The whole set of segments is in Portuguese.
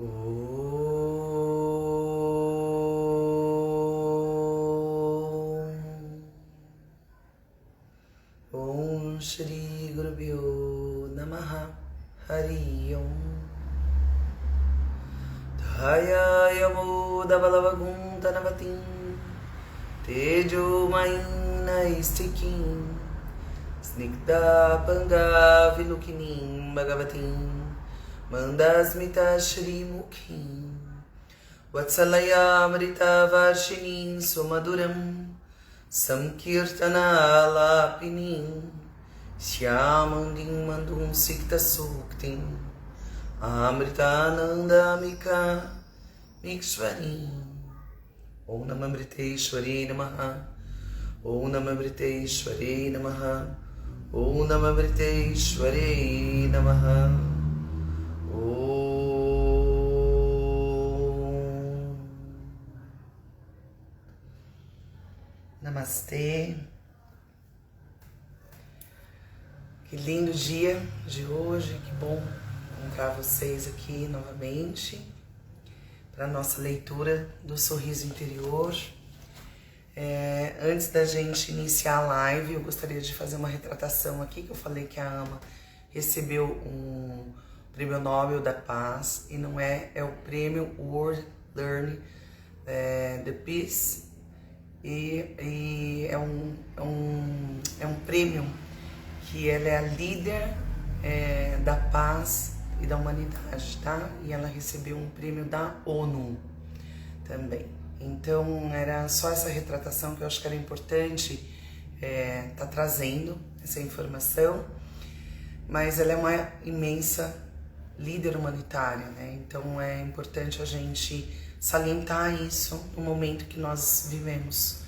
Om Shri Gurubhyo Namaha Hari Om Dhayaya Davalavagun Tanavatim Tejo Maina Istikim Snigdha Panga Vilukinim Bhagavatim Mandasmita Shri Mukhim Vatsalaya Amrita Varshinim Sumaduram Samkirtana Lapinim Shyamangim Mandum Sikta Suktim Amritananda Mika Mikshvarim Om Namamriteshwari Namaha Om Namamriteshwari Namaha Om Namamriteshwari Namaha Namastê. Que lindo dia de hoje, que bom encontrar vocês aqui novamente para a nossa leitura do Sorriso Interior. Antes da gente iniciar a live, eu gostaria de fazer uma retratação aqui, que eu falei que a Ama recebeu um Prêmio Nobel da Paz, e não é o Prêmio World Learn the Peace, e é um prêmio que ela é a líder da paz e da humanidade, tá? E ela recebeu um prêmio da ONU também. Então era só essa retratação que eu acho que era importante tá trazendo essa informação, mas ela é uma imensa líder humanitária, né? Então é importante a gente salientar isso no momento que nós vivemos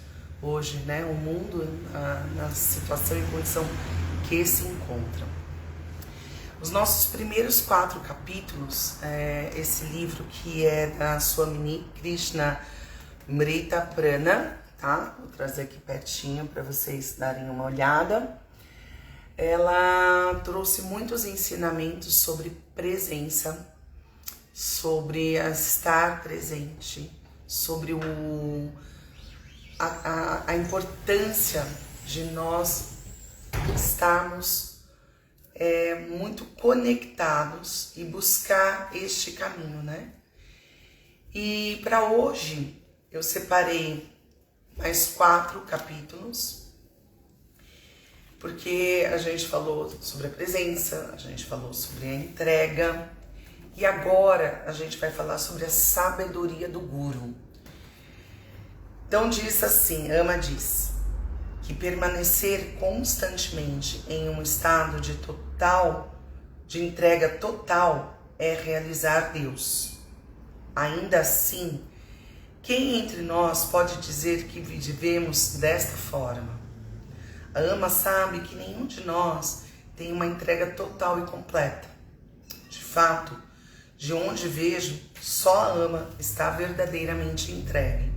hoje, né? O mundo na situação e condição que se encontra. Os nossos primeiros 4 capítulos, esse livro que é da Swamini Krishna Mrita Prana, tá? Vou trazer aqui pertinho para vocês darem uma olhada. Ela trouxe muitos ensinamentos sobre presença, sobre estar presente, sobre a importância de nós estarmos muito conectados e buscar este caminho, né? E para hoje eu separei mais 4 capítulos, porque a gente falou sobre a presença, a gente falou sobre a entrega, e agora a gente vai falar sobre a sabedoria do Guru. Então diz assim, Ama diz que permanecer constantemente em um estado de entrega total é realizar Deus. Ainda assim, quem entre nós pode dizer que vivemos desta forma? A Ama sabe que nenhum de nós tem uma entrega total e completa. De fato, de onde vejo, só a Ama está verdadeiramente entregue.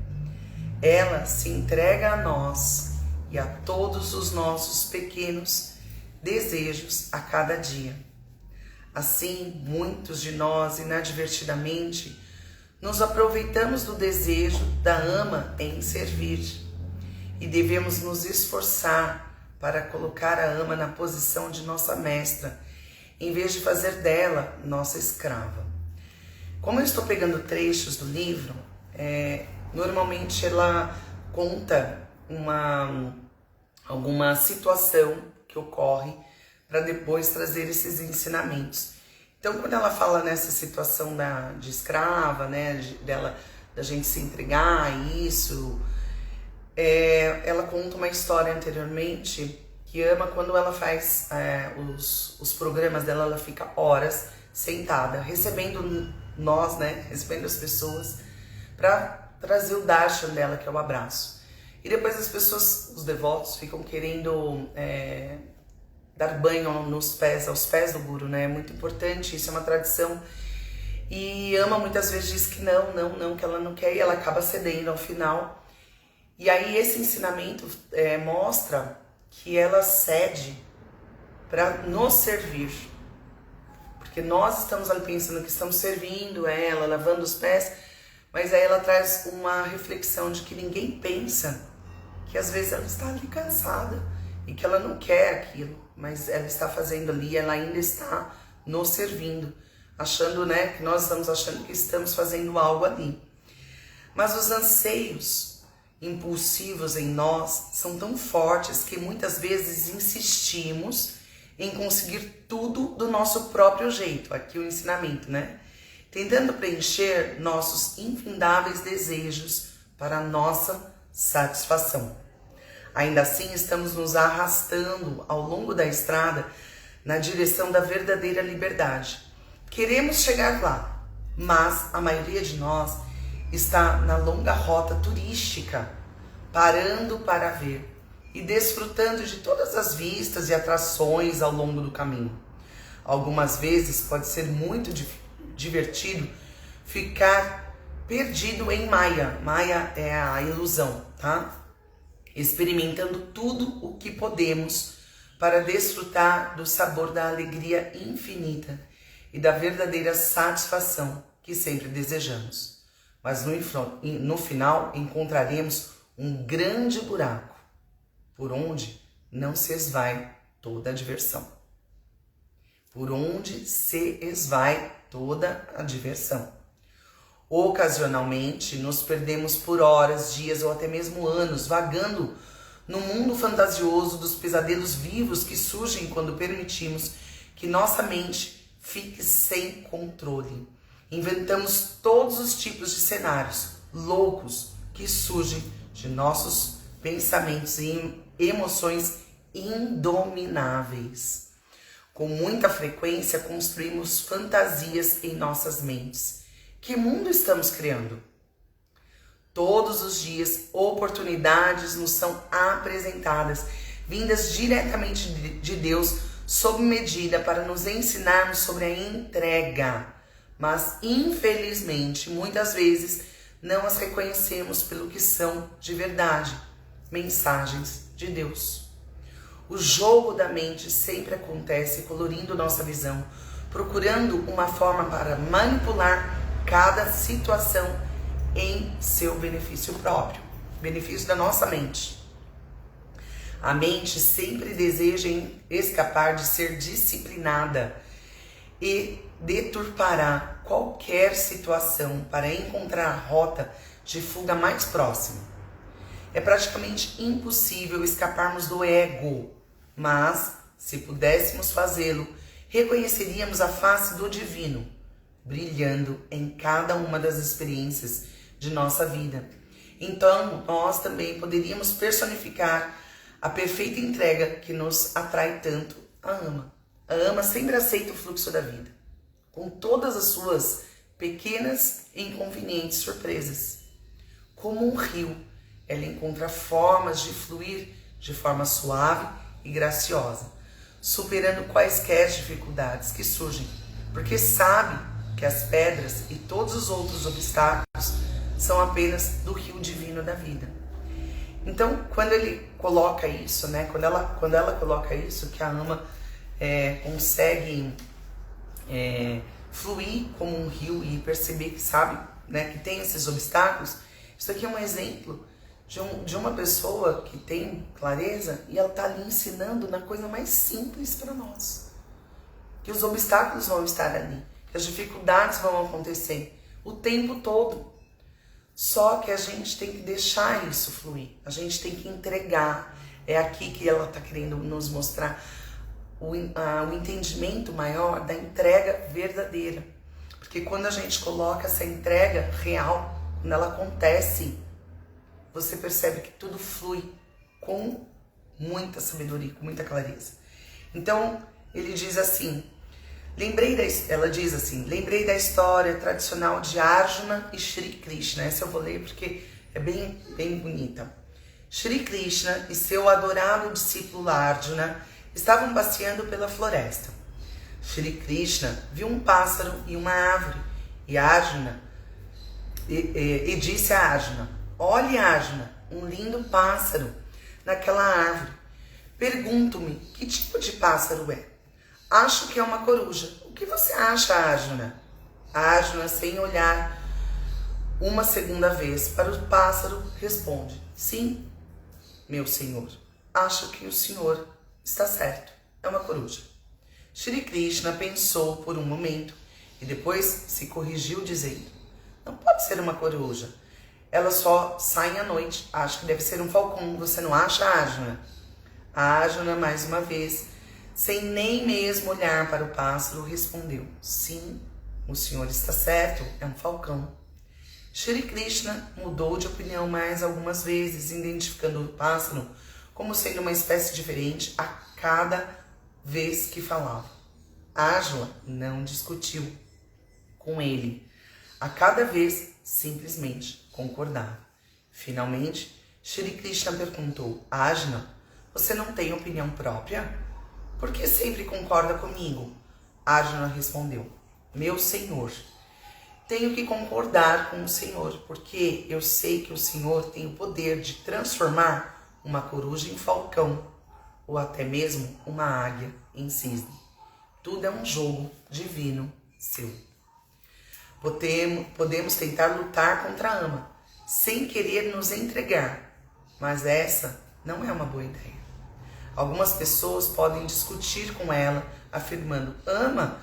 Ela se entrega a nós e a todos os nossos pequenos desejos a cada dia. Assim, muitos de nós, inadvertidamente, nos aproveitamos do desejo da Ama em servir. E devemos nos esforçar para colocar a Ama na posição de nossa mestra, em vez de fazer dela nossa escrava. Como eu estou pegando trechos do livro, normalmente ela conta alguma situação que ocorre para depois trazer esses ensinamentos. Então, quando ela fala nessa situação de escrava, né, da gente se entregar a isso, ela conta uma história anteriormente que Ama, quando ela faz os programas dela, ela fica horas sentada, recebendo nós, né, recebendo as pessoas, para trazer o darshan dela, que é o abraço. E depois as pessoas, os devotos, ficam querendo dar banho aos pés do Guru, né? É muito importante, isso é uma tradição. E Ama muitas vezes diz que não, que ela não quer, e ela acaba cedendo ao final. E aí esse ensinamento mostra que ela cede para nos servir. Porque nós estamos ali pensando que estamos servindo ela, lavando os pés, mas aí ela traz uma reflexão de que ninguém pensa que às vezes ela está ali cansada e que ela não quer aquilo, mas ela está fazendo ali, ela ainda está nos servindo, achando, né, que nós estamos achando que estamos fazendo algo ali. Mas os anseios impulsivos em nós são tão fortes que muitas vezes insistimos em conseguir tudo do nosso próprio jeito, aqui o ensinamento, né? Tentando preencher nossos infindáveis desejos para a nossa satisfação. Ainda assim, estamos nos arrastando ao longo da estrada na direção da verdadeira liberdade. Queremos chegar lá, mas a maioria de nós está na longa rota turística, parando para ver e desfrutando de todas as vistas e atrações ao longo do caminho. Algumas vezes pode ser muito divertido ficar perdido em Maya. Maya é a ilusão, tá? Experimentando tudo o que podemos para desfrutar do sabor da alegria infinita e da verdadeira satisfação que sempre desejamos. Mas no final encontraremos um grande buraco, por onde não se esvai toda a diversão. Por onde se esvai toda a diversão. Ocasionalmente nos perdemos por horas, dias ou até mesmo anos, vagando no mundo fantasioso dos pesadelos vivos que surgem quando permitimos que nossa mente fique sem controle. Inventamos todos os tipos de cenários loucos que surgem de nossos pensamentos e emoções indomináveis. Com muita frequência construímos fantasias em nossas mentes. Que mundo estamos criando? Todos os dias, oportunidades nos são apresentadas, vindas diretamente de Deus, sob medida, para nos ensinarmos sobre a entrega. Mas, infelizmente, muitas vezes não as reconhecemos pelo que são de verdade, mensagens de Deus. O jogo da mente sempre acontece colorindo nossa visão, procurando uma forma para manipular cada situação em seu benefício próprio, benefício da nossa mente. A mente sempre deseja escapar de ser disciplinada e deturpará qualquer situação para encontrar a rota de fuga mais próxima. É praticamente impossível escaparmos do ego, mas, se pudéssemos fazê-lo, reconheceríamos a face do divino, brilhando em cada uma das experiências de nossa vida. Então, nós também poderíamos personificar a perfeita entrega que nos atrai tanto a Ama. A Ama sempre aceita o fluxo da vida, com todas as suas pequenas e inconvenientes surpresas. Como um rio, ela encontra formas de fluir de forma suave e graciosa, superando quaisquer dificuldades que surgem, porque sabe que as pedras e todos os outros obstáculos são apenas do rio divino da vida. Então, quando ele coloca isso, né? Quando ela coloca isso, que a Ama consegue fluir como um rio e perceber que sabe, né, que tem esses obstáculos. Isso aqui é um exemplo de uma pessoa que tem clareza e ela está ali ensinando na coisa mais simples para nós. Que os obstáculos vão estar ali, que as dificuldades vão acontecer o tempo todo. Só que a gente tem que deixar isso fluir, a gente tem que entregar. É aqui que ela está querendo nos mostrar o entendimento maior da entrega verdadeira. Porque quando a gente coloca essa entrega real, quando ela acontece, você percebe que tudo flui com muita sabedoria, com muita clareza. Então, ele diz assim, ela diz assim, lembrei da história tradicional de Arjuna e Shri Krishna. Essa eu vou ler porque é bem bonita. Shri Krishna e seu adorado discípulo Arjuna estavam passeando pela floresta. Shri Krishna viu um pássaro e uma árvore e Arjuna e disse a Arjuna: olhe, Arjuna, um lindo pássaro naquela árvore. Pergunto-me, que tipo de pássaro é? Acho que é uma coruja. O que você acha, Arjuna? Arjuna, sem olhar uma segunda vez para o pássaro, responde: sim, meu senhor. Acho que o senhor está certo. É uma coruja. Shri Krishna pensou por um momento e depois se corrigiu dizendo: não pode ser uma coruja. Elas só saem à noite. Acho que deve ser um falcão. Você não acha, Arjuna? Arjuna, mais uma vez, sem nem mesmo olhar para o pássaro, respondeu: sim, o senhor está certo, é um falcão. Shri Krishna mudou de opinião mais algumas vezes, identificando o pássaro como sendo uma espécie diferente a cada vez que falava. Arjuna não discutiu com ele. A cada vez, simplesmente concordava. Finalmente, Shri Krishna perguntou: Arjuna, você não tem opinião própria? Por que sempre concorda comigo? Arjuna respondeu: meu senhor, tenho que concordar com o senhor, porque eu sei que o senhor tem o poder de transformar uma coruja em falcão, ou até mesmo uma águia em cisne. Tudo é um jogo divino seu. Podemos tentar lutar contra a ama, sem querer nos entregar, mas essa não é uma boa ideia. Algumas pessoas podem discutir com ela, afirmando: ama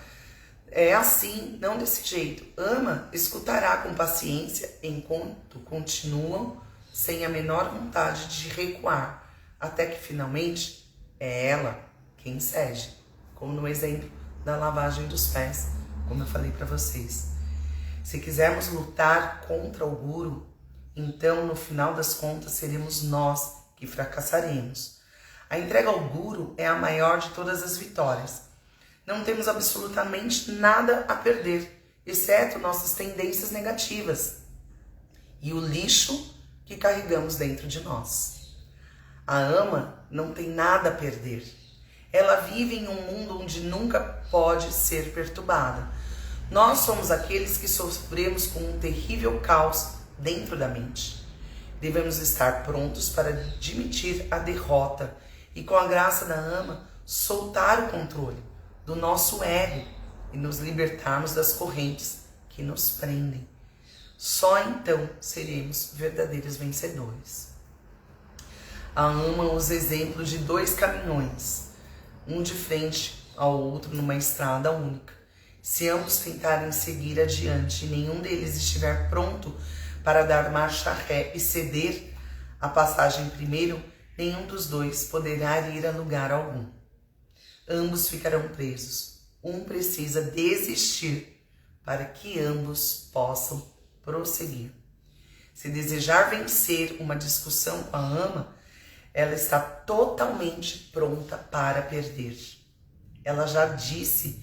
é assim, não desse jeito. Ama escutará com paciência enquanto continuam sem a menor vontade de recuar, até que finalmente é ela quem cede, como no exemplo da lavagem dos pés, como eu falei para vocês. Se quisermos lutar contra o guru, então no final das contas seremos nós que fracassaremos. A entrega ao guru é a maior de todas as vitórias. Não temos absolutamente nada a perder, exceto nossas tendências negativas e o lixo que carregamos dentro de nós. A ama não tem nada a perder. Ela vive em um mundo onde nunca pode ser perturbada. Nós somos aqueles que sofremos com um terrível caos dentro da mente. Devemos estar prontos para admitir a derrota e, com a graça da ama, soltar o controle do nosso ego e nos libertarmos das correntes que nos prendem. Só então seremos verdadeiros vencedores. A ama usa exemplos de dois caminhões, um de frente ao outro numa estrada única. Se ambos tentarem seguir adiante e nenhum deles estiver pronto para dar marcha ré e ceder a passagem primeiro, nenhum dos dois poderá ir a lugar algum. Ambos ficarão presos. Um precisa desistir para que ambos possam prosseguir. Se desejar vencer uma discussão com a ama, ela está totalmente pronta para perder. Ela já disse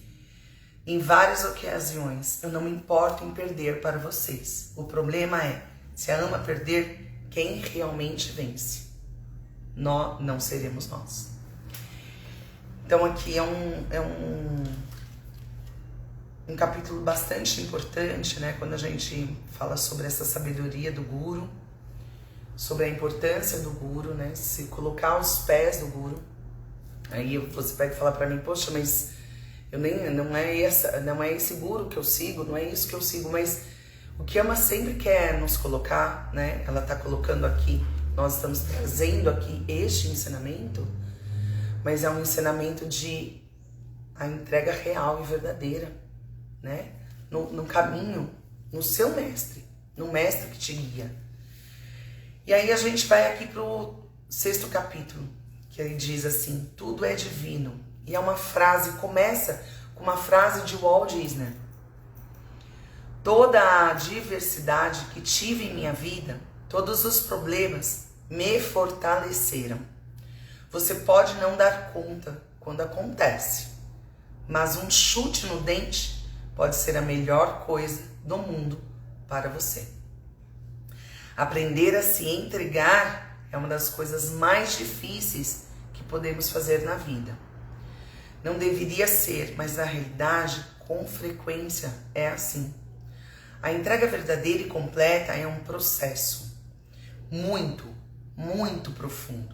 em várias ocasiões: eu não me importo em perder para vocês. O problema é, se a ama perder, quem realmente vence? Nós não seremos nós. Então aqui é um capítulo bastante importante, né? Quando a gente fala sobre essa sabedoria do guru, sobre a importância do guru, né? Se colocar aos pés do guru. Aí você vai falar para mim: poxa, mas não é esse guru que eu sigo, não é isso que eu sigo. Mas o que a ama sempre quer nos colocar, né? Ela está colocando aqui, nós estamos trazendo aqui este ensinamento, mas é um ensinamento de a entrega real e verdadeira, né? No caminho, no seu mestre, no mestre que te guia. E aí a gente vai aqui pro 6º capítulo, que ele diz assim: tudo é divino. E é uma frase, começa com uma frase de Walt Disney: toda a diversidade que tive em minha vida, todos os problemas me fortaleceram. Você pode não dar conta quando acontece, mas um chute no dente pode ser a melhor coisa do mundo para você. Aprender a se entregar é uma das coisas mais difíceis que podemos fazer na vida. Não deveria ser, mas na realidade, com frequência, é assim. A entrega verdadeira e completa é um processo muito, muito profundo,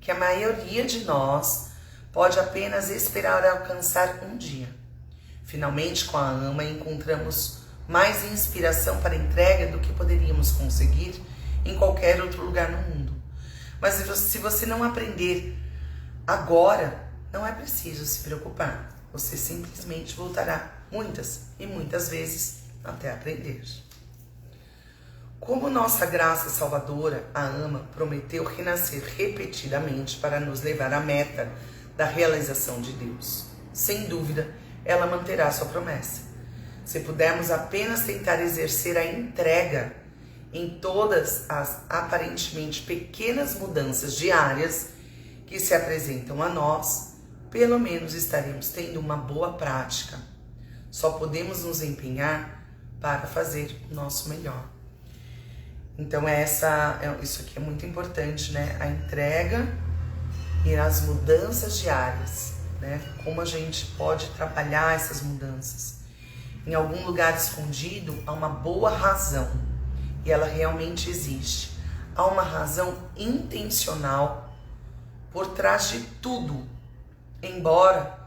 que a maioria de nós pode apenas esperar alcançar um dia. Finalmente, com a AMA, encontramos mais inspiração para entrega do que poderíamos conseguir em qualquer outro lugar no mundo. Mas se você não aprender agora, não é preciso se preocupar. Você simplesmente voltará muitas e muitas vezes até aprender. Como nossa graça salvadora, a AMA prometeu renascer repetidamente para nos levar à meta da realização de Deus. Sem dúvida, ela manterá sua promessa. Se pudermos apenas tentar exercer a entrega em todas as aparentemente pequenas mudanças diárias que se apresentam a nós, pelo menos estaremos tendo uma boa prática. Só podemos nos empenhar para fazer o nosso melhor. Então isso aqui é muito importante, né? A entrega e as mudanças diárias, né? Como a gente pode trabalhar essas mudanças. Em algum lugar escondido há uma boa razão, e ela realmente existe. Há uma razão intencional por trás de tudo, embora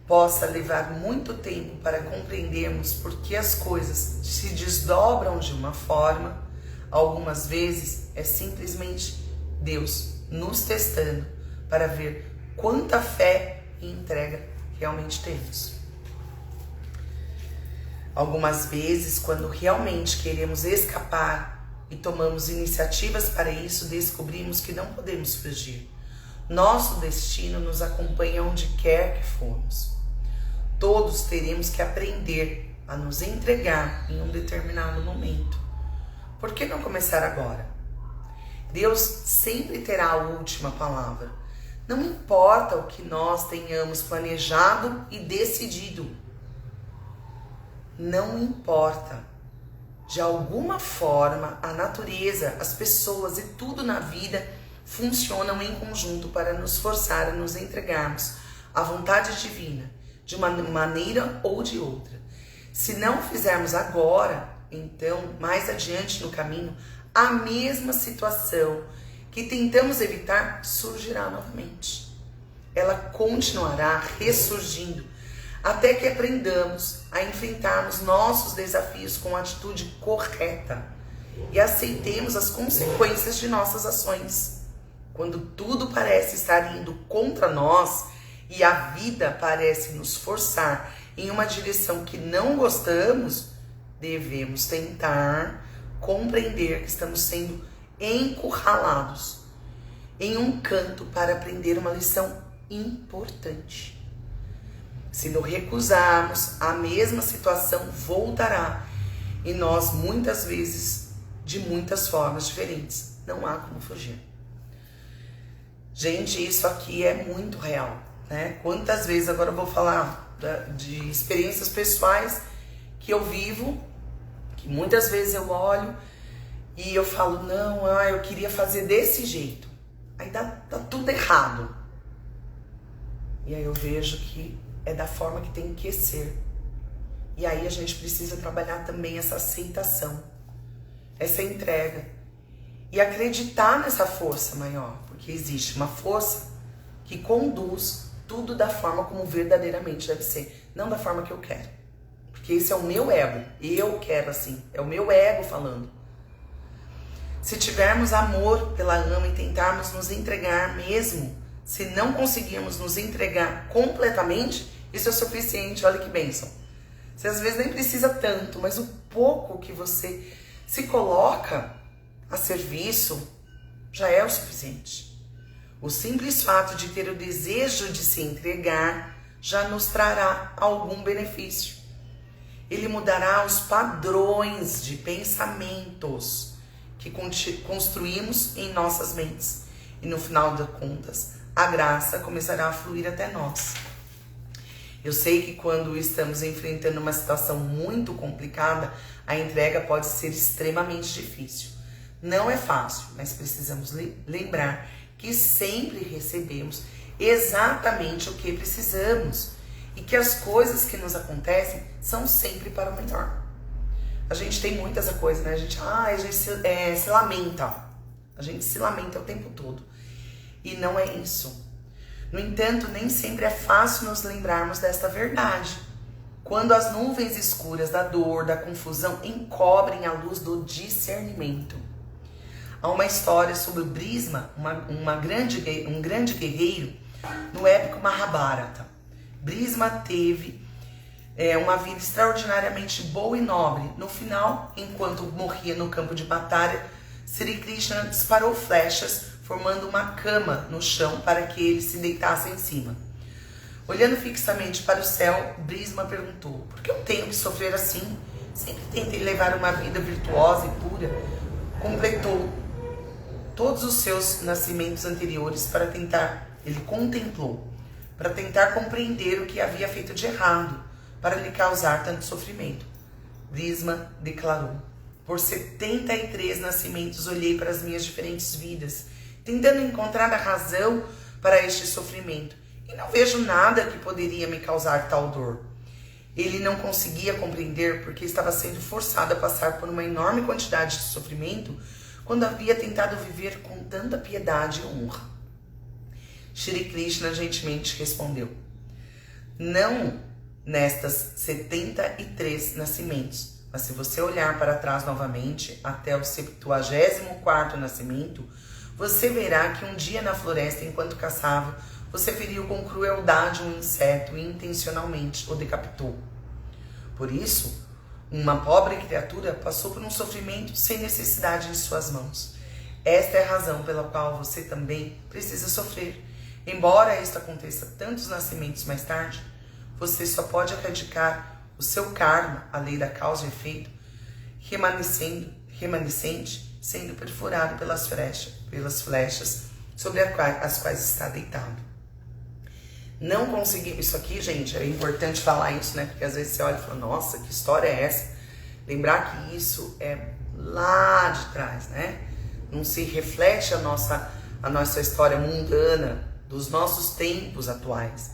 possa levar muito tempo para compreendermos por que as coisas se desdobram de uma forma. Algumas vezes é simplesmente Deus nos testando para ver quanta fé e entrega realmente temos. Algumas vezes, quando realmente queremos escapar e tomamos iniciativas para isso, descobrimos que não podemos fugir. Nosso destino nos acompanha onde quer que formos. Todos teremos que aprender a nos entregar em um determinado momento. Por que não começar agora? Deus sempre terá a última palavra. Não importa o que nós tenhamos planejado e decidido. Não importa. De alguma forma, a natureza, as pessoas e tudo na vida funcionam em conjunto para nos forçar a nos entregarmos à vontade divina, de uma maneira ou de outra. Se não fizermos agora, então, mais adiante no caminho, a mesma situação que tentamos evitar surgirá novamente. Ela continuará ressurgindo até que aprendamos a enfrentarmos nossos desafios com a atitude correta e aceitemos as consequências de nossas ações. Quando tudo parece estar indo contra nós e a vida parece nos forçar em uma direção que não gostamos, devemos tentar compreender que estamos sendo encurralados em um canto para aprender uma lição importante. Se nos recusarmos, a mesma situação voltará e nós muitas vezes de muitas formas diferentes. Não há como fugir. Gente, isso aqui é muito real, né? Quantas vezes, agora eu vou falar de experiências pessoais que eu vivo, que muitas vezes eu olho e eu falo, não, eu queria fazer desse jeito. Aí dá tudo errado. E aí eu vejo que é da forma que tem que ser. E aí a gente precisa trabalhar também essa aceitação, essa entrega. E acreditar nessa força maior, porque existe uma força que conduz tudo da forma como verdadeiramente deve ser, não da forma que eu quero. Porque esse é o meu ego, eu quero assim, é o meu ego falando. Se tivermos amor pela AMA e tentarmos nos entregar mesmo, se não conseguirmos nos entregar completamente, isso é suficiente, olha que bênção. Você às vezes nem precisa tanto, mas o pouco que você se coloca a serviço já é o suficiente. O simples fato de ter o desejo de se entregar já nos trará algum benefício. Ele mudará os padrões de pensamentos que construímos em nossas mentes. E no final das contas, a graça começará a fluir até nós. Eu sei que quando estamos enfrentando uma situação muito complicada, a entrega pode ser extremamente difícil. Não é fácil, mas precisamos lembrar que sempre recebemos exatamente o que precisamos e que as coisas que nos acontecem são sempre para o melhor. A gente tem muitas coisas, né? A gente se lamenta. A gente se lamenta o tempo todo. E não é isso. No entanto, nem sempre é fácil nos lembrarmos desta verdade. Quando as nuvens escuras da dor, da confusão, encobrem a luz do discernimento. Há uma história sobre Brisma, um grande guerreiro, no épico Mahabharata. Brisma teve uma vida extraordinariamente boa e nobre. No final, enquanto morria no campo de batalha, Sri Krishna disparou flechas, formando uma cama no chão para que ele se deitasse em cima. Olhando fixamente para o céu, Brisma perguntou: por que eu tenho que sofrer assim? Sempre tentei levar uma vida virtuosa e pura. Completou todos os seus nascimentos anteriores ele contemplou, para tentar compreender o que havia feito de errado, para lhe causar tanto sofrimento. Brisma declarou: por 73 nascimentos olhei para as minhas diferentes vidas, tentando encontrar a razão para este sofrimento, e não vejo nada que poderia me causar tal dor. Ele não conseguia compreender porque estava sendo forçado a passar por uma enorme quantidade de sofrimento quando havia tentado viver com tanta piedade e honra. Shri Krishna gentilmente respondeu: não nestas 73 nascimentos, mas se você olhar para trás novamente até o 74º nascimento, você verá que um dia na floresta, enquanto caçava, você feriu com crueldade um inseto e intencionalmente o decapitou. Por isso, uma pobre criatura passou por um sofrimento sem necessidade em suas mãos. Esta é a razão pela qual você também precisa sofrer. Embora isso aconteça tantos nascimentos mais tarde, você só pode erradicar o seu karma, a lei da causa e efeito, remanescente, sendo perfurado pelas flechas sobre as quais está deitado. Não consegui. Isso aqui, gente, é importante falar isso, né? Porque às vezes você olha e fala: nossa, que história é essa? Lembrar que isso é lá de trás, né? Não se reflete a nossa história mundana dos nossos tempos atuais.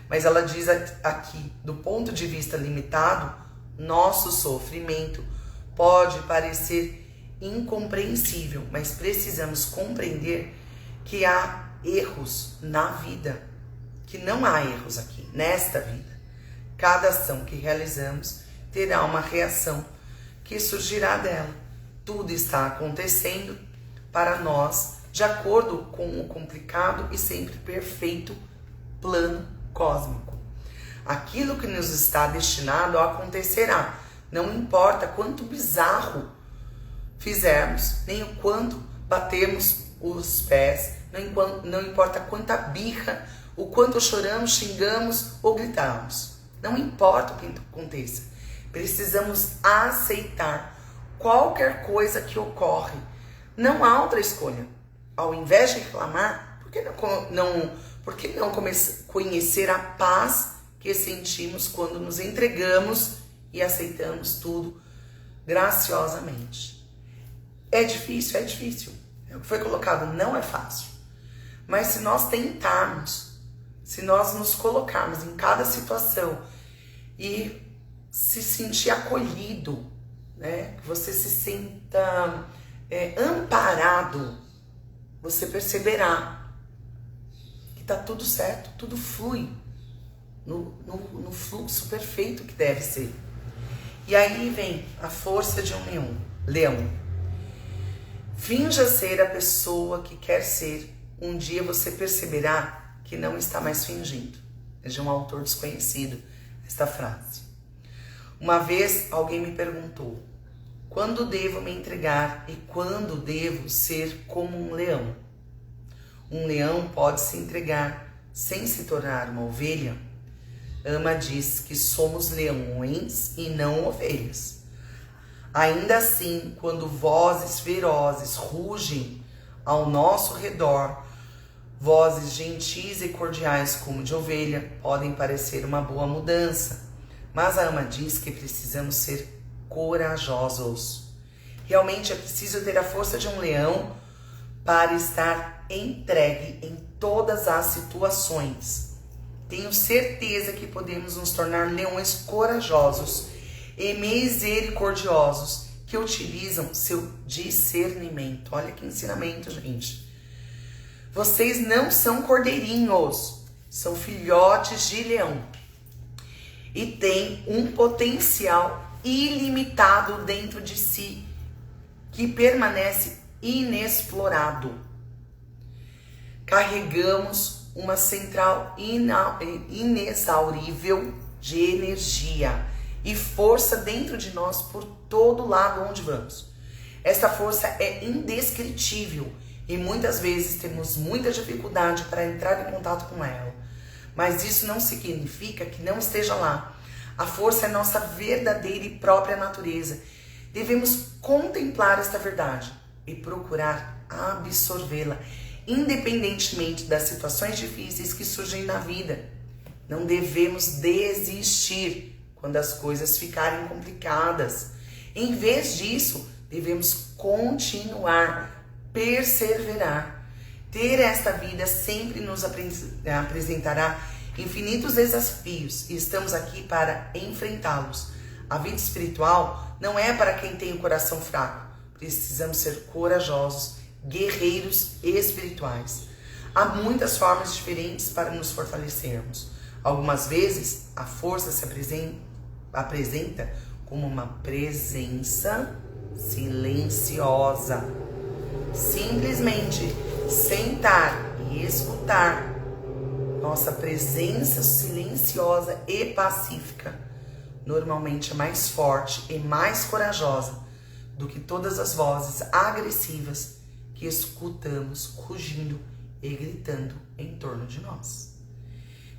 Mas ela diz aqui, do ponto de vista limitado, nosso sofrimento pode parecer incompreensível, mas precisamos compreender que há erros na vida, que não há erros aqui, nesta vida. Cada ação que realizamos terá uma reação que surgirá dela. Tudo está acontecendo para nós de acordo com o complicado e sempre perfeito plano cósmico. Aquilo que nos está destinado acontecerá. Não importa quanto bizarro fizermos, nem o quanto batemos os pés, não importa quanta birra, o quanto choramos, xingamos ou gritamos. Não importa o que aconteça. Precisamos aceitar qualquer coisa que ocorre. Não há outra escolha. Ao invés de reclamar, por que não conhecer a paz que sentimos quando nos entregamos e aceitamos tudo graciosamente? É difícil, é difícil. É o que foi colocado, não é fácil. Mas se nós tentarmos, se nós nos colocarmos em cada situação e se sentir acolhido, né? Que você se sinta amparado, você perceberá que tá tudo certo, tudo flui no fluxo perfeito que deve ser. E aí vem a força de um leão. Finja ser a pessoa que quer ser. Um dia você perceberá que não está mais fingindo. É de um autor desconhecido esta frase. Uma vez alguém me perguntou: quando devo me entregar e quando devo ser como um leão? Um leão pode se entregar sem se tornar uma ovelha? Ama diz que somos leões e não ovelhas. Ainda assim, quando vozes ferozes rugem ao nosso redor, vozes gentis e cordiais como de ovelha podem parecer uma boa mudança. Mas a Ama diz que precisamos ser corajosos. Realmente é preciso ter a força de um leão para estar entregue em todas as situações. Tenho certeza que podemos nos tornar leões corajosos e misericordiosos que utilizam seu discernimento. Olha que ensinamento, gente. Vocês não são cordeirinhos. são filhotes de leão e têm um potencial ilimitado dentro de si que permanece inexplorado. Carregamos uma central inexaurível de energia e força dentro de nós por todo lado onde vamos. Esta força é indescritível e muitas vezes temos muita dificuldade para entrar em contato com ela. Mas isso não significa que não esteja lá. A força é nossa verdadeira e própria natureza. Devemos contemplar esta verdade e procurar absorvê-la, independentemente das situações difíceis que surgem na vida. Não devemos desistir quando as coisas ficarem complicadas. Em vez disso, devemos continuar, perseverar. Ter esta vida sempre nos apresentará infinitos desafios e estamos aqui para enfrentá-los. A vida espiritual não é para quem tem o coração fraco. Precisamos ser corajosos, guerreiros espirituais. Há muitas formas diferentes para nos fortalecermos. Algumas vezes a força se apresenta como uma presença silenciosa. Simplesmente sentar e escutar nossa presença silenciosa e pacífica normalmente é mais forte e mais corajosa do que todas as vozes agressivas que escutamos rugindo e gritando em torno de nós.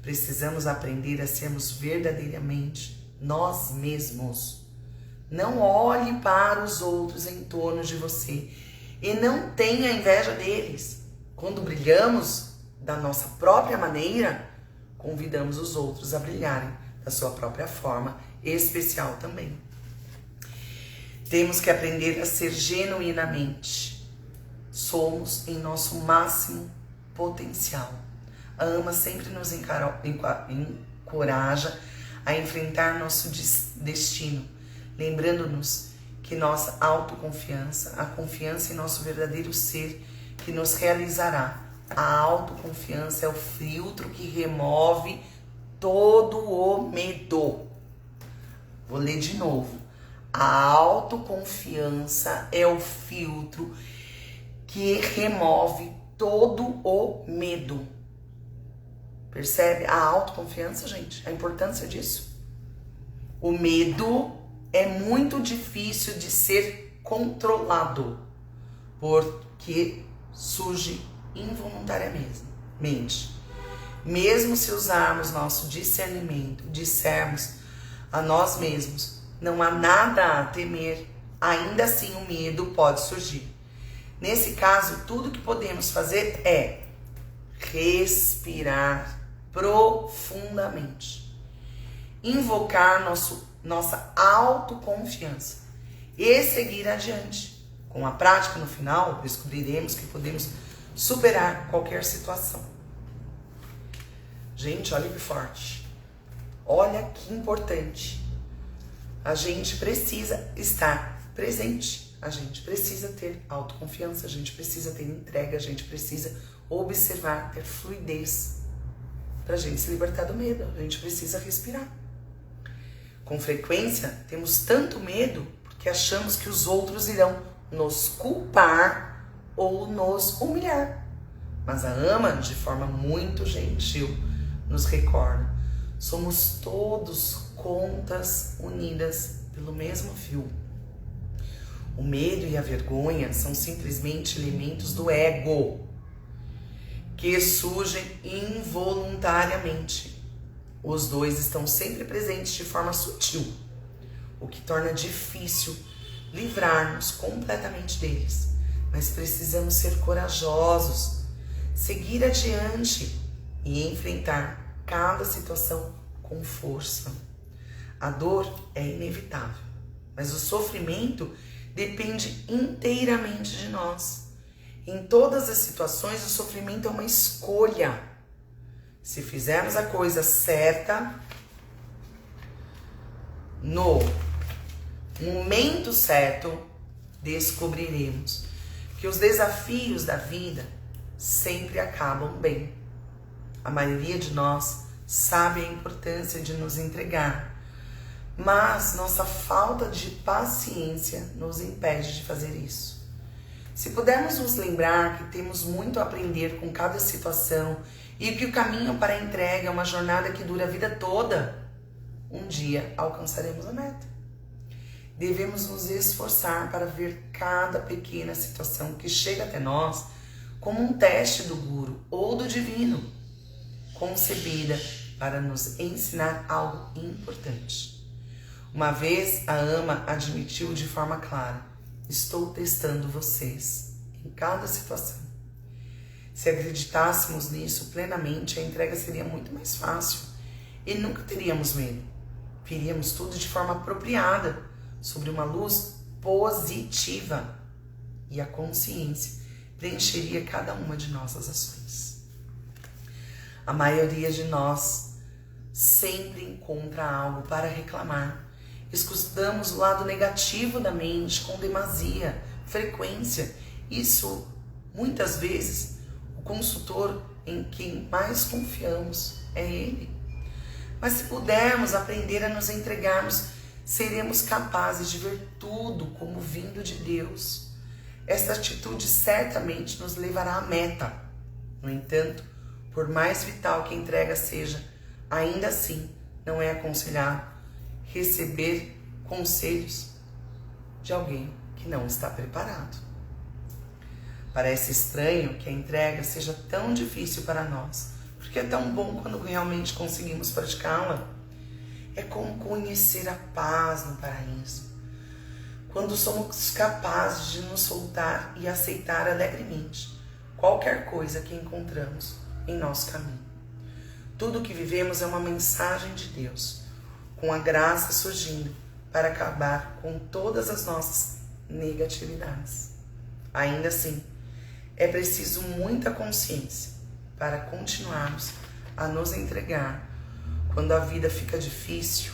Precisamos aprender a sermos verdadeiramente nós mesmos. Não olhe para os outros em torno de você e não tenha inveja deles. Quando brilhamos da nossa própria maneira, convidamos os outros a brilharem da sua própria forma especial também. Temos que aprender a ser genuinamente. Somos em nosso máximo potencial. A AMA sempre nos encoraja a enfrentar nosso destino, lembrando-nos que nossa autoconfiança, a confiança em nosso verdadeiro ser, que nos realizará. A autoconfiança é o filtro que remove todo o medo. Vou ler de novo. A autoconfiança é o filtro que remove todo o medo. Percebe? A autoconfiança, gente, a importância disso. O medo é muito difícil de ser controlado, porque surge involuntariamente. Mesmo se usarmos nosso discernimento, dissermos a nós mesmos, não há nada a temer, ainda assim o medo pode surgir. Nesse caso, tudo que podemos fazer é respirar profundamente, invocar nossa autoconfiança e seguir adiante. Com a prática, no final, descobriremos que podemos superar qualquer situação. Gente, olha que forte. Olha que importante. A gente precisa estar presente. A gente precisa ter autoconfiança. A gente precisa ter entrega. A gente precisa observar, ter fluidez. Pra gente se libertar do medo. A gente precisa respirar. Com frequência, temos tanto medo porque achamos que os outros irão nos culpar ou nos humilhar. Mas a AMA, de forma muito gentil, nos recorda: somos todos contas unidas pelo mesmo fio. O medo e a vergonha são simplesmente elementos do ego que surgem involuntariamente. Os dois estão sempre presentes de forma sutil, o que torna difícil livrar-nos completamente deles. Mas precisamos ser corajosos, seguir adiante e enfrentar cada situação com força. A dor é inevitável, mas o sofrimento depende inteiramente de nós. Em todas as situações, o sofrimento é uma escolha. Se fizermos a coisa certa, no momento certo, descobriremos que os desafios da vida sempre acabam bem. A maioria de nós sabe a importância de nos entregar, mas nossa falta de paciência nos impede de fazer isso. Se pudermos nos lembrar que temos muito a aprender com cada situação e que o caminho para a entrega é uma jornada que dura a vida toda, um dia alcançaremos a meta. Devemos nos esforçar para ver cada pequena situação que chega até nós como um teste do Guru ou do Divino, concebida para nos ensinar algo importante. Uma vez a Ama admitiu de forma clara: estou testando vocês em cada situação. Se acreditássemos nisso plenamente, a entrega seria muito mais fácil e nunca teríamos medo. Veríamos tudo de forma apropriada, sobre uma luz positiva, e a consciência preencheria cada uma de nossas ações. A maioria de nós sempre encontra algo para reclamar. Escutamos o lado negativo da mente com demasia, frequência. Isso, muitas vezes, o consultor em quem mais confiamos é ele. Mas se pudermos aprender a nos entregarmos, seremos capazes de ver tudo como vindo de Deus. Esta atitude certamente nos levará à meta. No entanto, por mais vital que a entrega seja, ainda assim não é aconselhável receber conselhos de alguém que não está preparado. Parece estranho que a entrega seja tão difícil para nós, porque é tão bom quando realmente conseguimos praticá-la. É como conhecer a paz no paraíso, quando somos capazes de nos soltar e aceitar alegremente qualquer coisa que encontramos em nosso caminho. Tudo o que vivemos é uma mensagem de Deus, com a graça surgindo para acabar com todas as nossas negatividades. Ainda assim, é preciso muita consciência para continuarmos a nos entregar quando a vida fica difícil.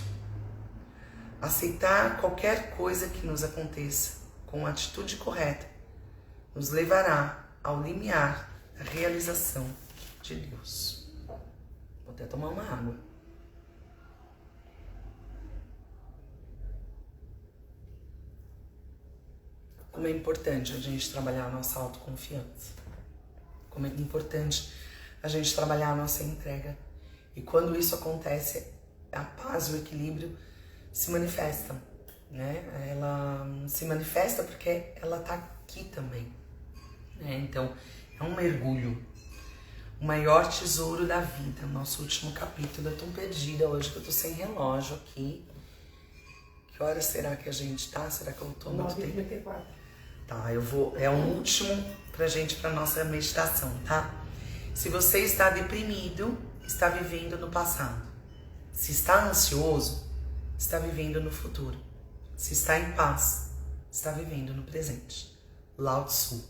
Aceitar qualquer coisa que nos aconteça com a atitude correta nos levará ao limiar da realização de Deus. Vou até tomar uma água. Como é importante a gente trabalhar a nossa autoconfiança. Como é importante a gente trabalhar a nossa entrega. E quando isso acontece, a paz e o equilíbrio se manifestam, né? Ela se manifesta porque ela está aqui também, né? Então, é um mergulho. O maior tesouro da vida, nosso último capítulo. Eu tô perdida hoje, que eu tô sem relógio aqui. Que hora será que a gente tá? Será que eu tô muito tempo? 9h54. Tá, eu vou... É o último pra nossa meditação, tá? Se você está deprimido, está vivendo no passado. Se está ansioso, está vivendo no futuro. Se está em paz, está vivendo no presente. Lao Tzu.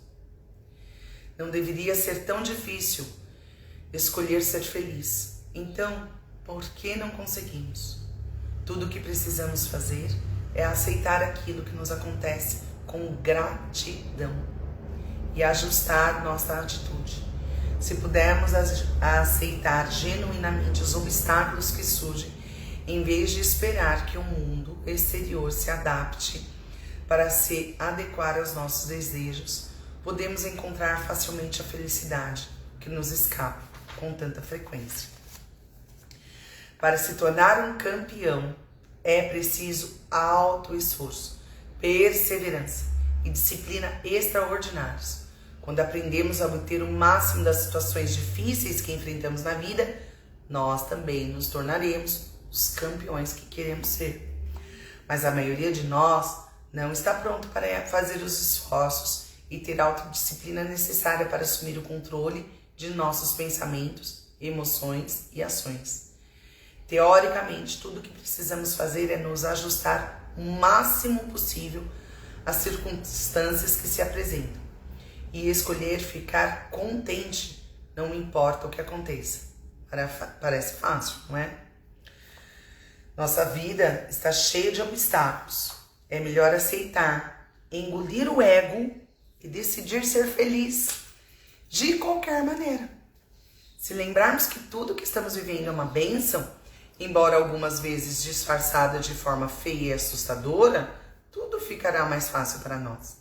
Não deveria ser tão difícil escolher ser feliz. Então, por que não conseguimos? Tudo o que precisamos fazer é aceitar aquilo que nos acontece com gratidão e ajustar nossa atitude. Se pudermos aceitar genuinamente os obstáculos que surgem, em vez de esperar que o mundo exterior se adapte para se adequar aos nossos desejos, podemos encontrar facilmente a felicidade que nos escapa com tanta frequência. Para se tornar um campeão, é preciso alto esforço, perseverança e disciplina extraordinários. Quando aprendemos a obter o máximo das situações difíceis que enfrentamos na vida, nós também nos tornaremos os campeões que queremos ser. Mas a maioria de nós não está pronto para fazer os esforços e ter a autodisciplina necessária para assumir o controle de nossos pensamentos, emoções e ações. Teoricamente, tudo o que precisamos fazer é nos ajustar o máximo possível às circunstâncias que se apresentam e escolher ficar contente, não importa o que aconteça. Parece fácil, não é? Nossa vida está cheia de obstáculos. É melhor aceitar, engolir o ego e decidir ser feliz de qualquer maneira. Se lembrarmos que tudo que estamos vivendo é uma bênção, embora algumas vezes disfarçada de forma feia e assustadora, tudo ficará mais fácil para nós.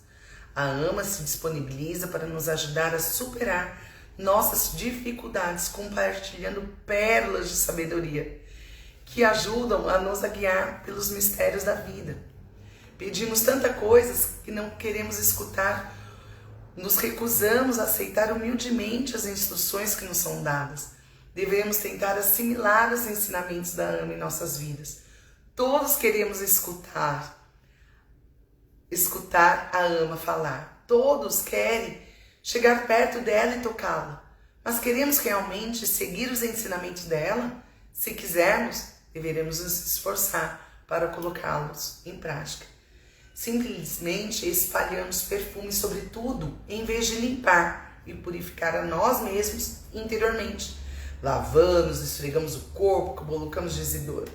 A AMA se disponibiliza para nos ajudar a superar nossas dificuldades, compartilhando pérolas de sabedoria que ajudam a nos guiar pelos mistérios da vida. Pedimos tantas coisas que não queremos escutar, nos recusamos a aceitar humildemente as instruções que nos são dadas. Devemos tentar assimilar os ensinamentos da AMA em nossas vidas. Todos queremos escutar a AMA falar. Todos querem chegar perto dela e tocá-la. Mas queremos realmente seguir os ensinamentos dela? Se quisermos, deveremos nos esforçar para colocá-los em prática. Simplesmente espalhamos perfume sobre tudo, em vez de limpar e purificar a nós mesmos interiormente. Lavamos, esfregamos o corpo, colocamos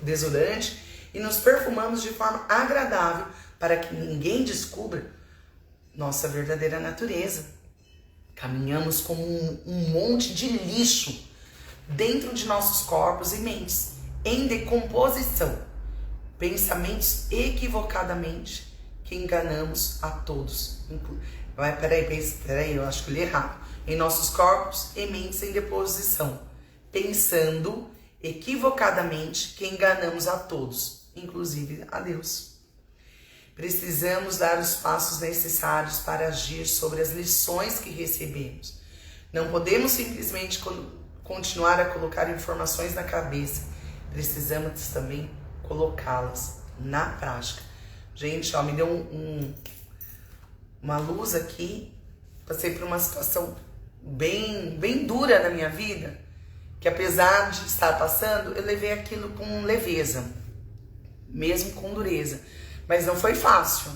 desodorante e nos perfumamos de forma agradável para que ninguém descubra nossa verdadeira natureza. Caminhamos como um monte de lixo dentro de nossos corpos e mentes, em decomposição. Pensamentos equivocadamente que enganamos a todos. Peraí, eu acho que eu li errado. Em nossos corpos e mentes em deposição. Pensando equivocadamente que enganamos a todos, inclusive a Deus. Precisamos dar os passos necessários para agir sobre as lições que recebemos. Não podemos simplesmente continuar a colocar informações na cabeça. Precisamos também colocá-las na prática. Gente, me deu uma luz aqui. Passei por uma situação bem dura na minha vida, que apesar de estar passando, eu levei aquilo com leveza, mesmo com dureza. Mas não foi fácil.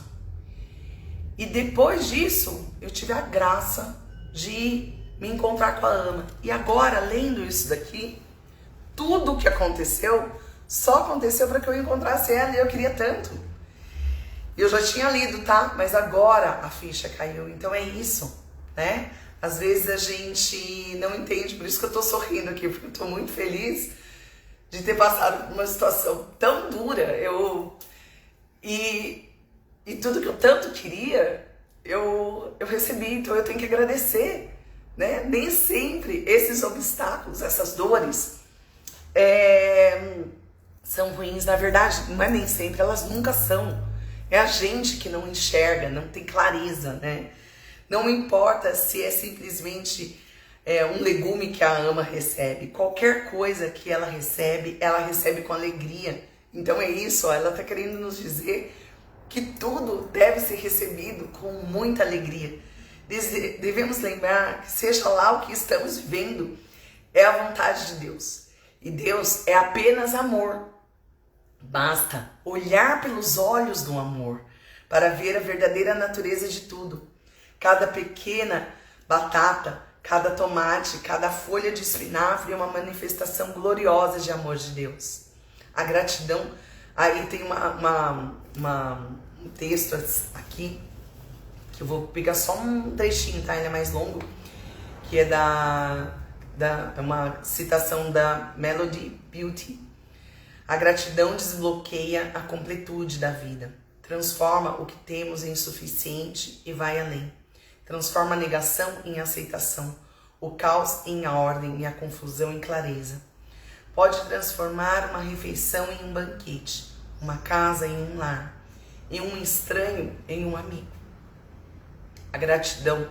E depois disso, eu tive a graça de me encontrar com a AMA. E agora, lendo isso daqui, tudo o que aconteceu, só aconteceu para que eu encontrasse ela, e eu queria tanto. Eu já tinha lido, tá? Mas agora a ficha caiu. Então é isso, né? Às vezes a gente não entende, por isso que eu tô sorrindo aqui, porque eu tô muito feliz de ter passado por uma situação tão dura. E tudo que eu tanto queria, eu recebi, então eu tenho que agradecer, né? Nem sempre esses obstáculos, essas dores, são ruins, na verdade, não é nem sempre, elas nunca são. É a gente que não enxerga, não tem clareza, né? Não importa se é simplesmente um legume que a AMA recebe, qualquer coisa que ela recebe com alegria. Então é isso, ela está querendo nos dizer que tudo deve ser recebido com muita alegria. Devemos lembrar que seja lá o que estamos vivendo, é a vontade de Deus. E Deus é apenas amor. Basta olhar pelos olhos do amor para ver a verdadeira natureza de tudo. Cada pequena batata, cada tomate, cada folha de espinafre é uma manifestação gloriosa de amor de Deus. A gratidão, aí tem um texto aqui, que eu vou pegar só um trechinho, tá? Ele é mais longo, que é uma citação da Melody Beauty. A gratidão desbloqueia a completude da vida, transforma o que temos em suficiente e vai além. Transforma a negação em aceitação, o caos em ordem e a confusão em clareza. Pode transformar uma refeição em um banquete, uma casa em um lar, e um estranho em um amigo. A gratidão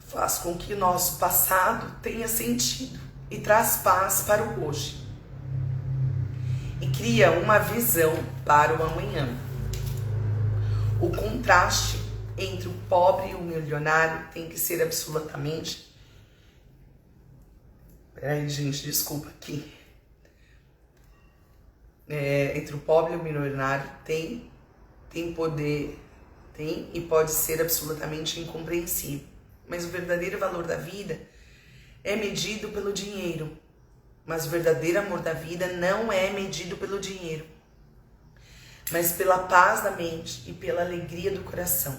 faz com que o nosso passado tenha sentido e traz paz para o hoje. E cria uma visão para o amanhã. O contraste entre o pobre e o milionário tem que ser absolutamente... Peraí, gente, desculpa aqui. Entre o pobre e o milionário tem poder, tem e pode ser absolutamente incompreensível. Mas o verdadeiro valor da vida é medido pelo dinheiro. Mas o verdadeiro amor da vida não é medido pelo dinheiro, mas pela paz da mente e pela alegria do coração.